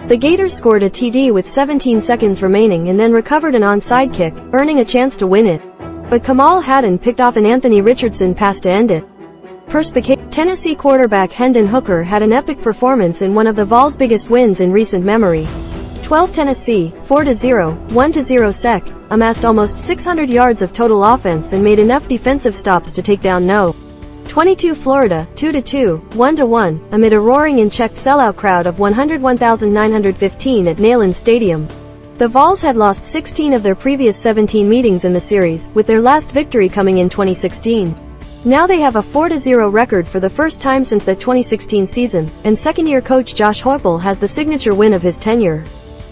The Gators scored a TD with 17 seconds remaining and then recovered an onside kick, earning a chance to win it. But Kamal Hadden picked off an Anthony Richardson pass to end it. Tennessee quarterback Hendon Hooker had an epic performance in one of the Vols' biggest wins in recent memory. 12 Tennessee, 4-0, 1-0 Sec, amassed almost 600 yards of total offense and made enough defensive stops to take down No. 22 Florida, 2-2, 1-1, amid a roaring and checked sellout crowd of 101,915 at Neyland Stadium. The Vols had lost 16 of their previous 17 meetings in the series, with their last victory coming in 2016. Now they have a 4-0 record for the first time since the 2016 season, and second-year coach Josh Heupel has the signature win of his tenure.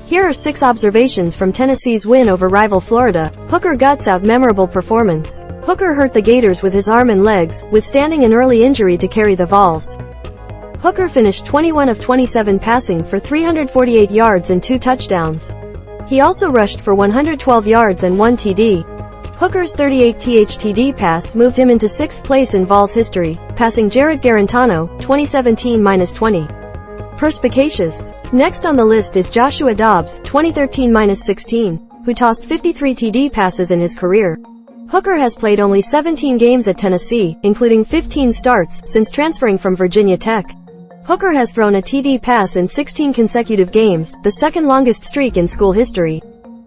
Here are 6 observations from Tennessee's win over rival Florida. Hooker guts out memorable performance. Hooker hurt the Gators with his arm and legs, withstanding an early injury to carry the Vols. Hooker finished 21 of 27 passing for 348 yards and 2 touchdowns. He also rushed for 112 yards and 1 TD. Hooker's 38th TD pass moved him into 6th place in Vols history, passing Jarrett Guarantano, 2017-20. Perspicacious. Next on the list is Joshua Dobbs, 2013-16, who tossed 53 TD passes in his career. Hooker has played only 17 games at Tennessee, including 15 starts, since transferring from Virginia Tech. Hooker has thrown a TD pass in 16 consecutive games, the second longest streak in school history.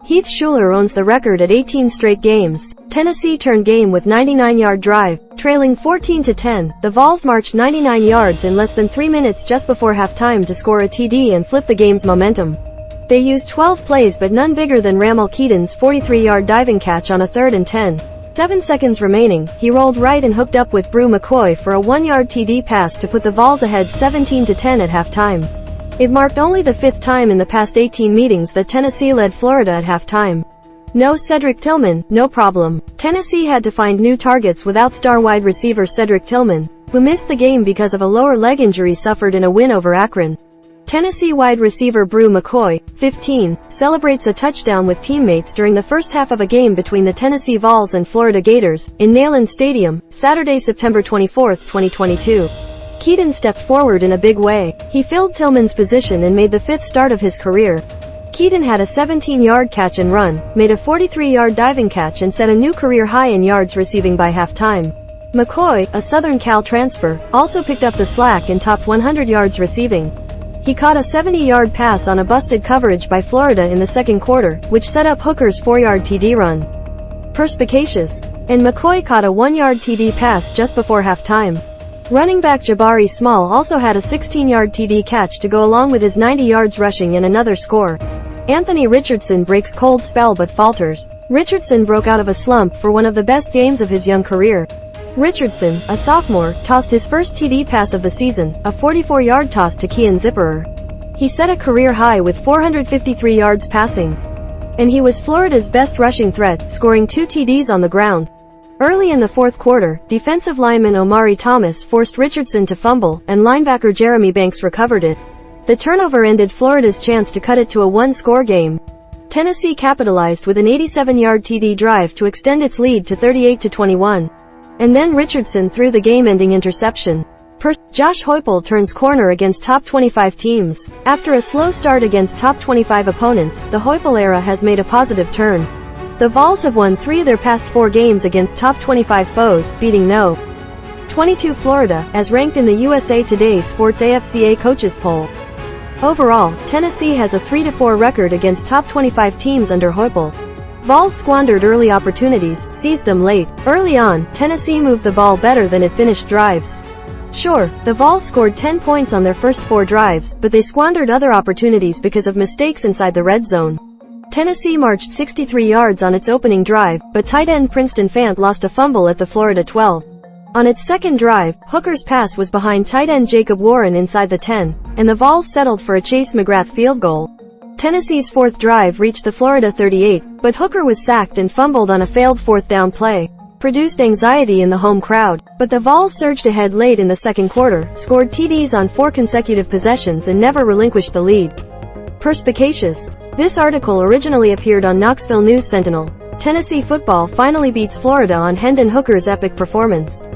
Heath Shuler owns the record at 18 straight games. Tennessee turned game with 99-yard drive. Trailing 14-10, the Vols marched 99 yards in less than 3 minutes just before halftime to score a TD and flip the game's momentum. They used 12 plays but none bigger than Ramel Keyton's 43-yard diving catch on a 3rd and 10. 7 seconds remaining, he rolled right and hooked up with Bru McCoy for a 1-yard TD pass to put the Vols ahead 17-10 at halftime. It marked only the 5th time in the past 18 meetings that Tennessee led Florida at halftime. No Cedric Tillman, no problem. Tennessee had to find new targets without star wide receiver Cedric Tillman, who missed the game because of a lower leg injury suffered in a win over Akron. Tennessee wide receiver Bru McCoy, 15, celebrates a touchdown with teammates during the first half of a game between the Tennessee Vols and Florida Gators, in Neyland Stadium, Saturday, September 24, 2022. Keyton stepped forward in a big way. He filled Tillman's position and made the 5th start of his career. Keyton had a 17-yard catch and run, made a 43-yard diving catch and set a new career high in yards receiving by halftime. McCoy, a Southern Cal transfer, also picked up the slack and topped 100 yards receiving. He caught a 70-yard pass on a busted coverage by Florida in the second quarter, which set up Hooker's 4-yard TD run. Perspicacious. And McCoy caught a 1-yard TD pass just before halftime. Running back Jabari Small also had a 16-yard TD catch to go along with his 90 yards rushing and another score. Anthony Richardson breaks cold spell but falters. Richardson broke out of a slump for one of the best games of his young career. Richardson, a sophomore, tossed his first TD pass of the season, a 44-yard toss to Keon Zipperer. He set a career high with 453 yards passing. And he was Florida's best rushing threat, scoring 2 TDs on the ground. Early in the 4th quarter, defensive lineman Omari Thomas forced Richardson to fumble, and linebacker Jeremy Banks recovered it. The turnover ended Florida's chance to cut it to a 1-score game. Tennessee capitalized with an 87-yard TD drive to extend its lead to 38-21. And then Richardson threw the game-ending interception. Josh Heupel turns corner against top 25 teams. After a slow start against top 25 opponents, the Heupel era has made a positive turn. The Vols have won 3 of their past 4 games against top 25 foes, beating No. 22 Florida, as ranked in the USA Today Sports AFCA coaches poll. Overall, Tennessee has a 3-4 record against top 25 teams under Heupel. Vols squandered early opportunities, seized them late. Early on, Tennessee moved the ball better than it finished drives. Sure, the Vols scored 10 points on their first 4 drives, but they squandered other opportunities because of mistakes inside the red zone. Tennessee marched 63 yards on its opening drive, but tight end Princeton Fant lost a fumble at the Florida 12. On its second drive, Hooker's pass was behind tight end Jacob Warren inside the 10, and the Vols settled for a Chase McGrath field goal. Tennessee's 4th drive reached the Florida 38, but Hooker was sacked and fumbled on a failed 4th down play. Produced anxiety in the home crowd, but the Vols surged ahead late in the second quarter, scored TDs on 4 consecutive possessions and never relinquished the lead. Perspicacious. This article originally appeared on Knoxville News Sentinel. Tennessee football finally beats Florida on Hendon Hooker's epic performance.